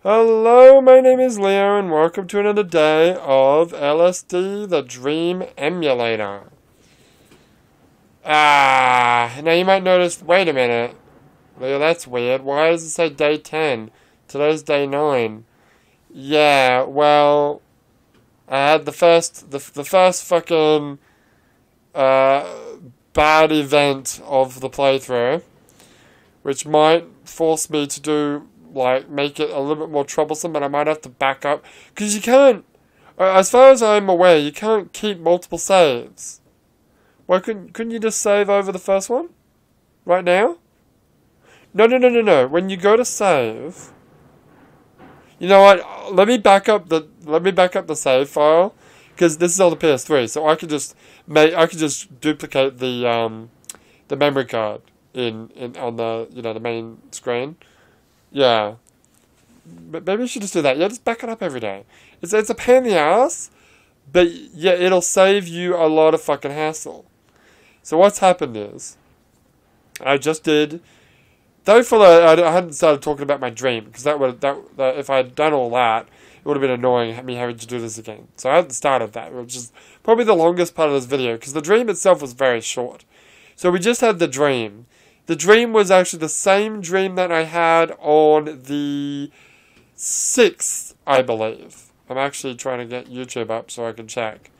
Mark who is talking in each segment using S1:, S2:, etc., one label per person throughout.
S1: Hello, my name is Leo, and welcome to another day of LSD, the Dream Emulator. Now you might notice, wait a minute, Leo, that's weird. Why does it say day 10? Today's day 9. Yeah, well, I had the first fucking, bad event of the playthrough, which might force me to do, make it a little bit more troublesome, but I might have to back up. Because you can't, as far as I'm aware, you can't keep multiple saves. Why couldn't you just save over the first one? Right now? No. When you go to save, you know what? Let me back up the save file, because this is on the PS3, so I could just duplicate the memory card on the the main screen. Yeah. But maybe you should just do that. Yeah, just back it up every day. It's a pain in the ass, but yeah, it'll save you a lot of fucking hassle. So what's happened is, I just did. Thankfully, I hadn't started talking about my dream, because if I had done all that, it would have been annoying me having to do this again. So I hadn't started that, which is probably the longest part of this video, because the dream itself was very short. So we just had the dream. The dream was actually the same dream that I had on the 6th, I believe. I'm actually trying to get YouTube up so I can check.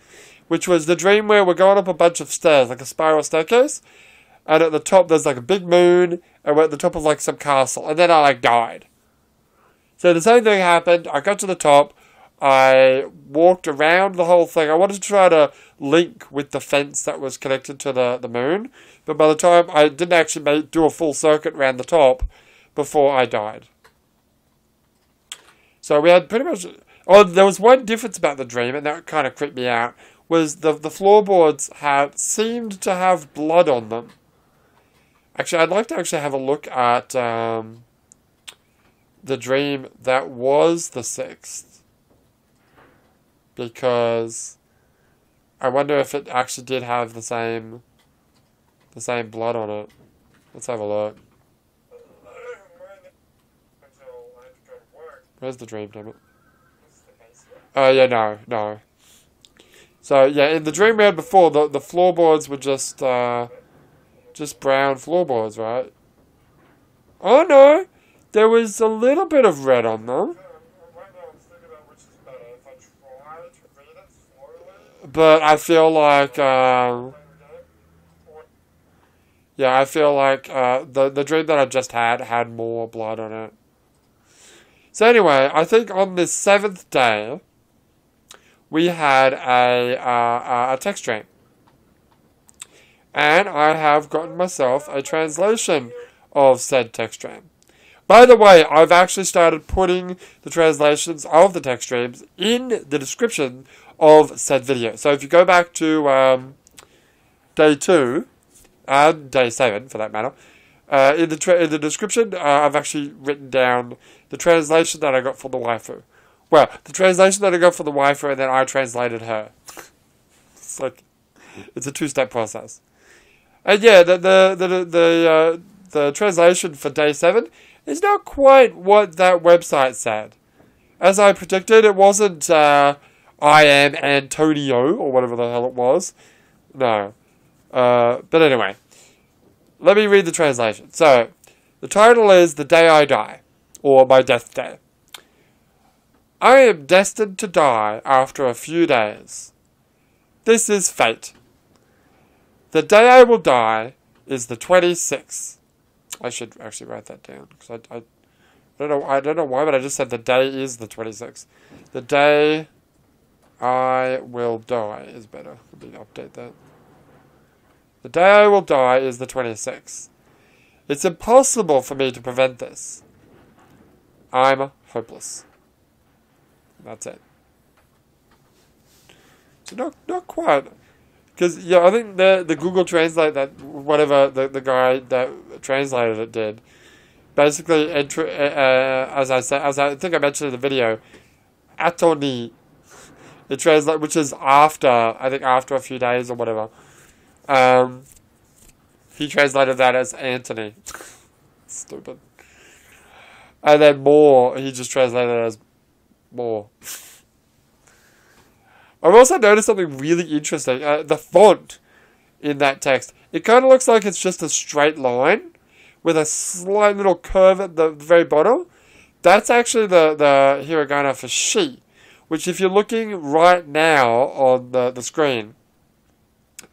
S1: Which was the dream where we're going up a bunch of stairs, like a spiral staircase. And at the top there's like a big moon, and we're at the top of like some castle. And then I died. So the same thing happened. I got to the top. I walked around the whole thing. I wanted to try to link with the fence that was connected to the moon. But by the time, I didn't actually do a full circuit around the top before I died. So we had pretty much... Oh, there was one difference about the dream, and that kind of creeped me out, was the floorboards seemed to have blood on them. Actually, I'd like to actually have a look at the dream that was the 6th. Because I wonder if it actually did have the same blood on it. Let's have a look. Where's the dream, damn it? Oh, yeah, no. So, yeah, in the dream we had before, the floorboards were just brown floorboards, right? Oh, no! There was a little bit of red on them. But I feel like, the dream that I just had more blood on it. So anyway, I think on the 7th day, we had a text stream. And I have gotten myself a translation of said text stream. By the way, I've actually started putting the translations of the text streams in the description of said video. So if you go back to day 2, and day 7 for that matter, in the description, I've actually written down the translation that I got for the waifu. Well, the translation that I got for the waifu, and then I translated her. It's a 2-step process. And yeah, the translation for day 7 is not quite what that website said. As I predicted, it wasn't I am Antonio, or whatever the hell it was. No. But anyway, let me read the translation. So, the title is The Day I Die, or My Death Day. I am destined to die after a few days. This is fate. The day I will die is the 26th. I should actually write that down, because I don't know why, but I just said the day is the 26th. The day I will die is better. Let me update that. The day I will die is the 26th. It's impossible for me to prevent this. I'm hopeless. That's it. So not quite. Because, yeah, I think the Google Translate, that whatever the guy that translated it did, basically, as I think I mentioned in the video, Atoni, it translates, which is after a few days or whatever. He translated that as Anthony. Stupid. And then more, he just translated it as more. I've also noticed something really interesting. The font in that text. It kind of looks like it's just a straight line with a slight little curve at the very bottom. That's actually the hiragana for she, which if you're looking right now on the screen,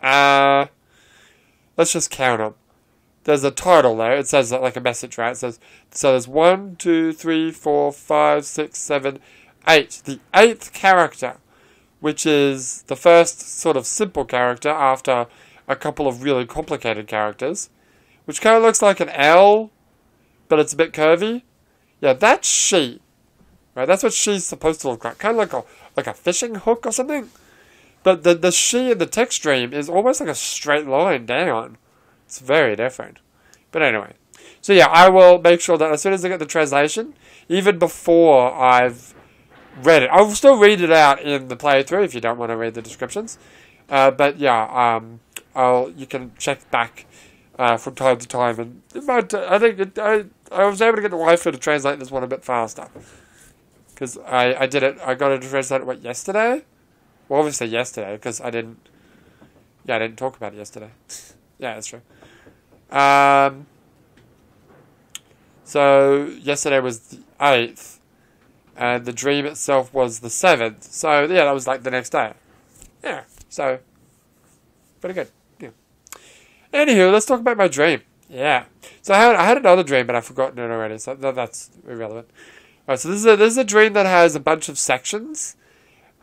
S1: let's just count them. There's a title there. It says like a message, right? It says, so there's 1, 2, 3, 4, 5, 6, 7, 8. The 8th character, which is the first sort of simple character after a couple of really complicated characters, which kind of looks like an L, but it's a bit curvy. Yeah, that's she. Right, that's what she's supposed to look like. Kind of like a fishing hook or something. But the she in the text stream is almost like a straight line down. It's very different. But anyway. So yeah, I will make sure that as soon as I get the translation, even before I've read it, I will still read it out in the playthrough if you don't want to read the descriptions. But yeah, you can check back from time to time, and it might, I was able to get the waifu to translate this one a bit faster. Because I did it, I got it to translate it, yesterday? Well, obviously yesterday, because I didn't talk about it yesterday. Yeah, that's true. So, yesterday was the 8th, and the dream itself was the 7th. So, yeah, that was like the next day. Yeah, so, pretty good. Yeah. Anywho, let's talk about my dream. Yeah. So, I had another dream, but I've forgotten it already, so that's irrelevant. Alright, so this is a dream that has a bunch of sections,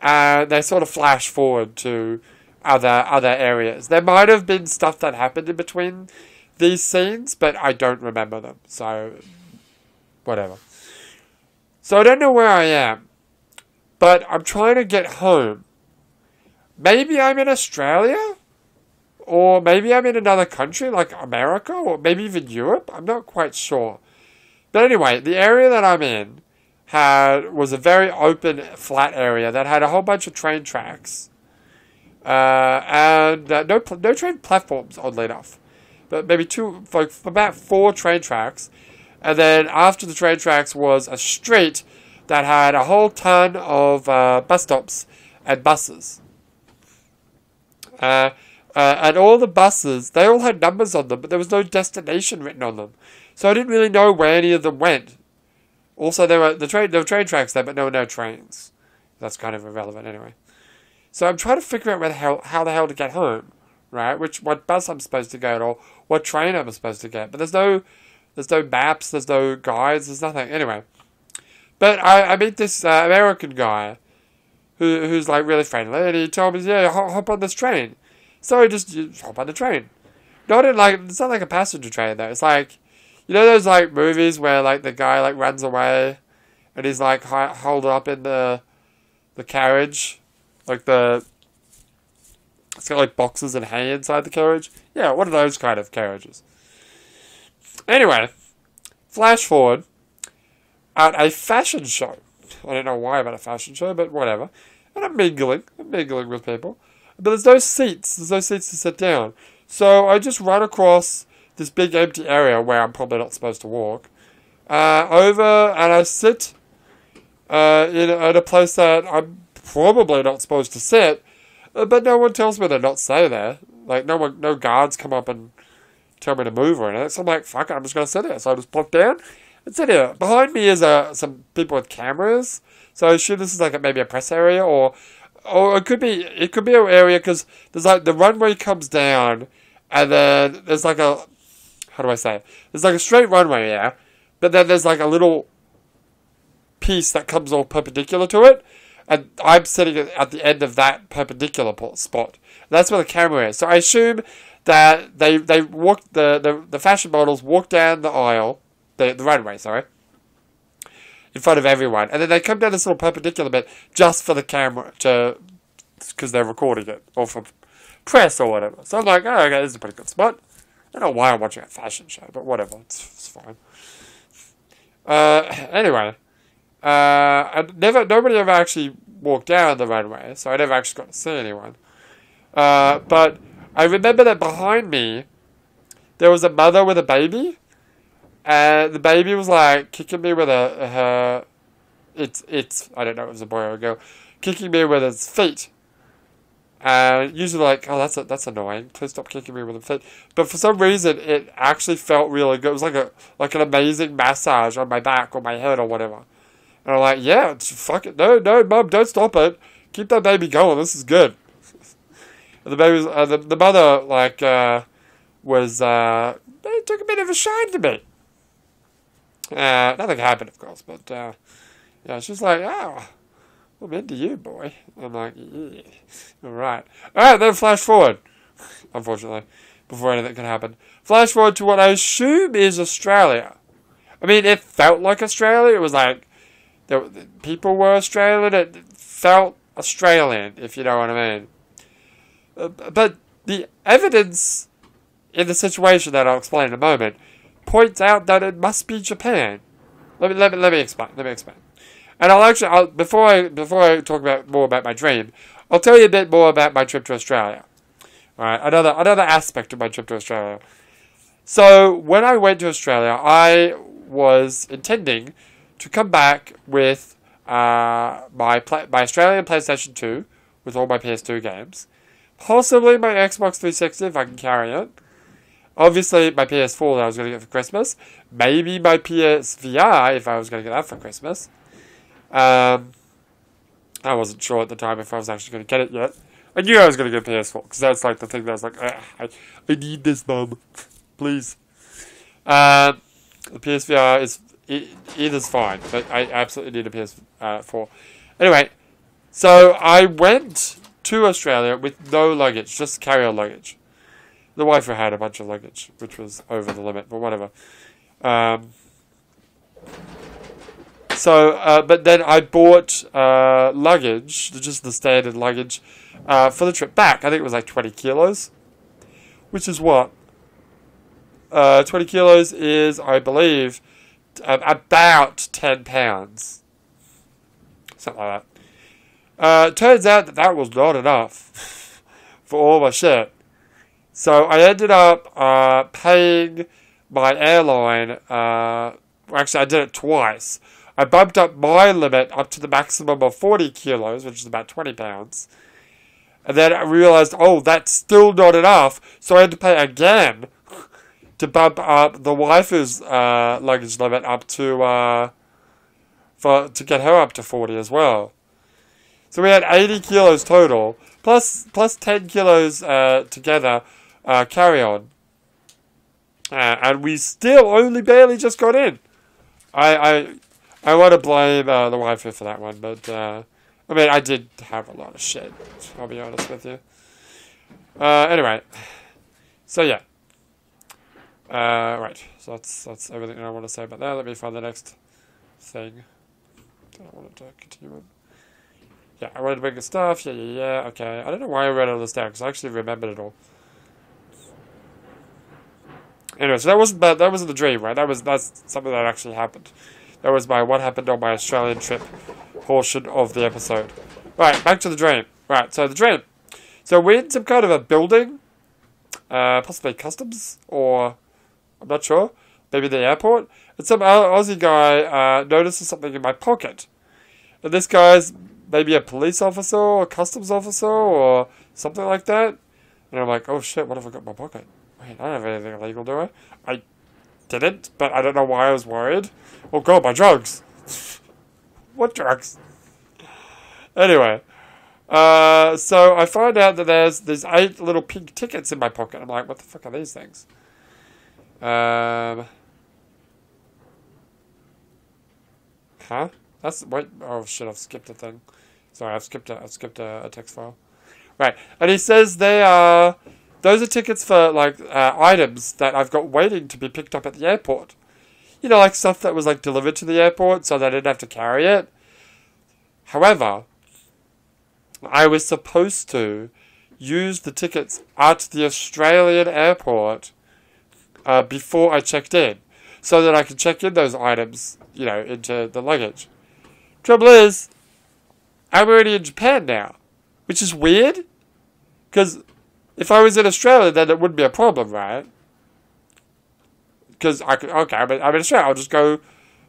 S1: and they sort of flash forward to other areas. There might have been stuff that happened in between these scenes, but I don't remember them, so whatever. So I don't know where I am, but I'm trying to get home. Maybe I'm in Australia, or maybe I'm in another country like America, or maybe even Europe. I'm not quite sure. But anyway, the area that I'm in was a very open, flat area that had a whole bunch of train tracks. And no train platforms, oddly enough. But maybe about 4 train tracks. And then after the train tracks was a street that had a whole ton of bus stops and buses. And all the buses, they all had numbers on them, but there was no destination written on them. So I didn't really know where any of them went. Also, there were train tracks there, but there were no trains. That's kind of irrelevant anyway. So I'm trying to figure out how the hell to get home, right? What bus I'm supposed to get, or what train I'm supposed to get. But there's no maps, there's no guides, there's nothing. Anyway, but I meet this American guy who's like really friendly, and he told me, yeah, hop on this train. So I just hop on the train. It's not like a passenger train though. It's like, you know those like movies where like the guy like runs away, and he's like holed up in the carriage, like it's got like boxes and hay inside the carriage. Yeah, one of those kind of carriages. Anyway, flash forward at a fashion show. I don't know why about a fashion show, but whatever. And I'm mingling with people. But there's no seats to sit down. So I just run across this big empty area where I'm probably not supposed to walk. Over, and I sit in a place that I'm probably not supposed to sit. But no one tells me to not stay there. Like, no guards come up and tell me to move or anything. So I'm like, fuck it, I'm just going to sit here. So I just plop down and sit here. Behind me is some people with cameras. So I assume this is like maybe a press area, or it could be an area, because there's like the runway comes down, and then there's like how do I say it? There's like a straight runway, yeah, but then there's like a little piece that comes all perpendicular to it, and I'm sitting at the end of that perpendicular spot. That's where the camera is. So I assume that they walk the fashion models walk down the aisle, the runway, sorry, in front of everyone, and then they come down this little perpendicular bit just for the camera because they're recording it, or for press or whatever. So I'm like, oh, okay, this is a pretty good spot. I don't know why I'm watching a fashion show, but whatever, it's fine. Anyway, nobody ever actually walked down the runway, so I never actually got to see anyone. But I remember that behind me, there was a mother with a baby, And the baby was like kicking me with it's I don't know if it was a boy or a girl, kicking me with its feet. And usually like, oh, that's annoying. Please stop kicking me with the feet. But for some reason, it actually felt really good. It was like an amazing massage on my back or my head or whatever. And I'm like, yeah, fuck it. No, mum, don't stop it. Keep that baby going. This is good. And the baby, the mother, like, it took a bit of a shine to me. Nothing happened, of course, but, yeah, she's like, oh, I'm into you, boy. I'm like, yeah, alright. Alright, then flash forward, unfortunately, before anything can happen. Flash forward to what I assume is Australia. I mean, it felt like Australia. It was like, people were Australian. It felt Australian, if you know what I mean. But the evidence in the situation that I'll explain in a moment points out that it must be Japan. Let me explain. And before I talk more about my dream, I'll tell you a bit more about my trip to Australia. All right, another aspect of my trip to Australia. So when I went to Australia, I was intending to come back with my Australian PlayStation 2 with all my PS2 games, possibly my Xbox 360 if I can carry it. Obviously, my PS4 that I was going to get for Christmas. Maybe my PSVR if I was going to get that for Christmas. I wasn't sure at the time if I was actually going to get it yet. I knew I was going to get a PS4 because that's like the thing that I was like, I need this, Mum, please. The PSVR is fine, but I absolutely need a PS4. Anyway, so I went to Australia with no luggage, just carry-on luggage. The wife had a bunch of luggage, which was over the limit, but whatever. But then I bought luggage, just the standard luggage, for the trip back. I think it was like 20 kilos, which is what? 20 kilos is, I believe, about 10 pounds. Something like that. Turns out that was not enough for all my shit. So I ended up paying my airline. Actually, I did it twice. I bumped up my limit up to the maximum of 40 kilos, which is about 20 pounds. And then I realized, oh, that's still not enough. So I had to pay again to bump up the waifu's luggage limit up to get her up to 40 as well. So we had 80 kilos total, plus 10 kilos together carry on. And we still only barely just got in. I want to blame the waifu for that one, but I mean, I did have a lot of shit, I'll be honest with you. Anyway, so yeah. Right, so that's everything I want to say about that. Let me find the next thing that I wanted to continue on. Yeah, I wanted to bring the stuff. Yeah. Okay, I don't know why I wrote all this down because I actually remembered it all. Anyway, so that wasn't the dream, right? That's something that actually happened. That was my what happened on my Australian trip portion of the episode. Right, back to the dream. Right, so the dream. So we're in some kind of a building, possibly customs, or I'm not sure, maybe the airport. And some Aussie guy notices something in my pocket. And this guy's maybe a police officer or a customs officer or something like that. And I'm like, oh shit, what have I got in my pocket? Wait, I don't have anything illegal, do I? I didn't, but I don't know why I was worried. Oh god, my drugs! What drugs? Anyway, so I find out that there's 8 little pink tickets in my pocket. I'm like, what the fuck are these things? Huh? Wait, oh shit, I've skipped a thing. Sorry, I've skipped a text file. Right, and he says those are tickets for, like, items that I've got waiting to be picked up at the airport. You know, like stuff that was, like, delivered to the airport so that I didn't have to carry it. However, I was supposed to use the tickets at the Australian airport before I checked in, so that I could check in those items, you know, into the luggage. Trouble is, I'm already in Japan now, which is weird, because if I was in Australia, then it wouldn't be a problem, right? because I could, okay, I'm in Australia, I'll just go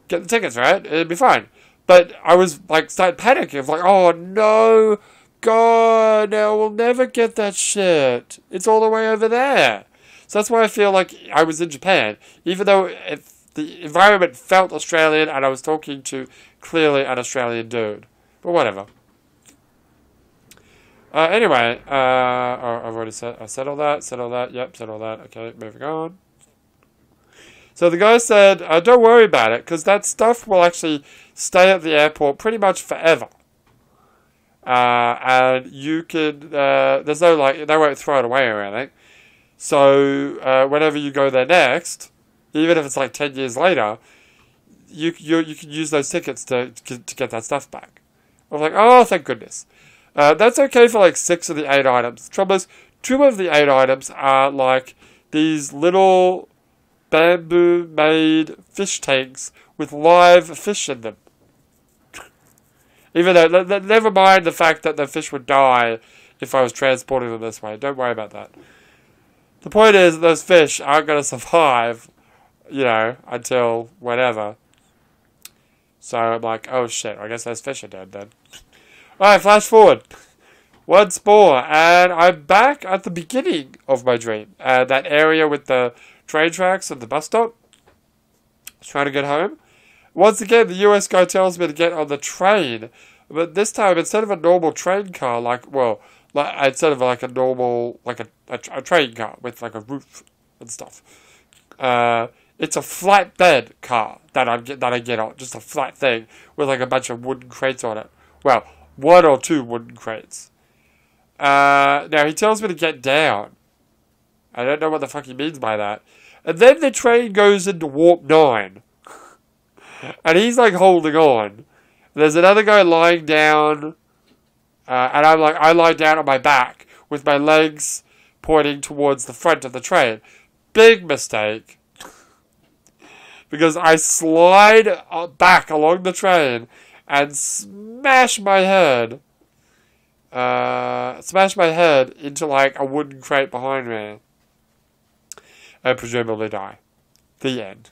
S1: get the tickets, right? It'd be fine. But I was, like, started panicking. I was like, oh, no, God, now we'll never get that shit. It's all the way over there. So that's why I feel like I was in Japan. Even though the environment felt Australian and I was talking to, clearly, an Australian dude. But whatever. Anyway, I've already said, I said all that, yep, said all that. Okay, moving on. So the guy said, don't worry about it, because that stuff will actually stay at the airport pretty much forever. And you could, there's no, like, they won't throw it away or anything. So, whenever you go there next, even if it's like 10 years later, you can use those tickets to get that stuff back. I was like, oh, thank goodness. That's okay for like 6 of the 8 items. The trouble is, 2 of the 8 items are like these little bamboo-made fish tanks with live fish in them. Even though, never mind the fact that the fish would die if I was transporting them this way. Don't worry about that. The point is, those fish aren't going to survive, you know, until whenever. So I'm like, oh shit, I guess those fish are dead then. Alright, flash forward. Once more, and I'm back at the beginning of my dream. That area with the train tracks and the bus stop. I was trying to get home. Once again, the US guy tells me to get on the train. But this time, instead of a normal train car, instead of like a normal, like a train car with like a roof and stuff, it's a flatbed car that I get on. Just a flat thing with like a bunch of wooden crates on it. Well, 1 or 2 wooden crates. Now, he tells me to get down. I don't know what the fuck he means by that. And then the train goes into warp 9. And he's like holding on. There's another guy lying down. And I'm like, I lie down on my back with my legs pointing towards the front of the train. Big mistake. Because I slide back along the train and smash my head into like a wooden crate behind me. And presumably die. The end.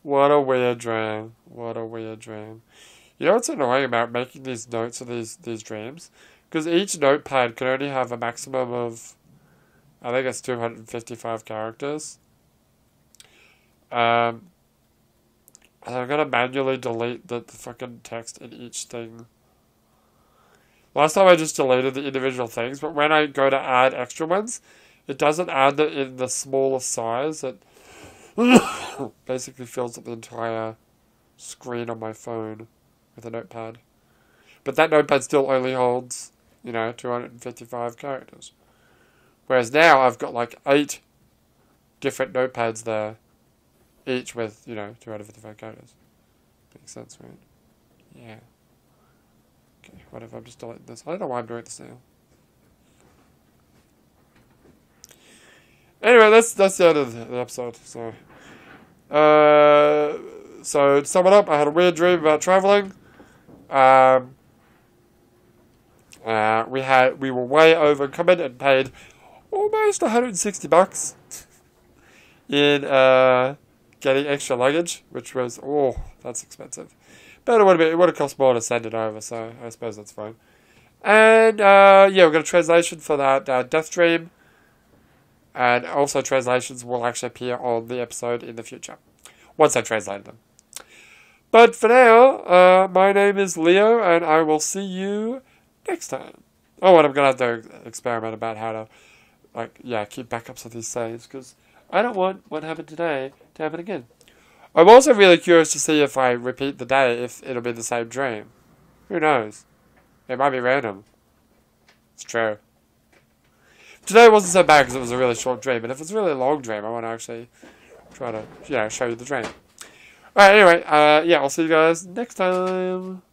S1: What a weird dream. What a weird dream. You know what's annoying about making these notes of these dreams? Because each notepad can only have a maximum of, I think it's 255 characters. And I'm gonna manually delete the fucking text in each thing. Last time I just deleted the individual things, but when I go to add extra ones, it doesn't add it in the smallest size. It basically fills up the entire screen on my phone with a notepad. But that notepad still only holds, 255 characters. Whereas now I've got like 8 different notepads there, each with, 255 characters. Makes sense, right? Yeah. Okay, whatever, I'm just deleting this. I don't know why I'm doing this now. Anyway, that's the end of the episode, so. So, to sum it up, I had a weird dream about travelling. We were way overcoming and paid almost $160 in, getting extra luggage, which was, that's expensive. But it would have cost more to send it over, so I suppose that's fine. And, we've got a translation for that death dream. And also translations will actually appear on the episode in the future, once I translate them. But for now, my name is Leo, and I will see you next time. Oh, and I'm going to have to experiment about how to, keep backups of these saves, because I don't want what happened today to happen again. I'm also really curious to see if I repeat the day, if it'll be the same dream. Who knows? It might be random. It's true. Today wasn't so bad because it was a really short dream, but if it's a really long dream, I want to actually try to, show you the dream. Alright, anyway, I'll see you guys next time.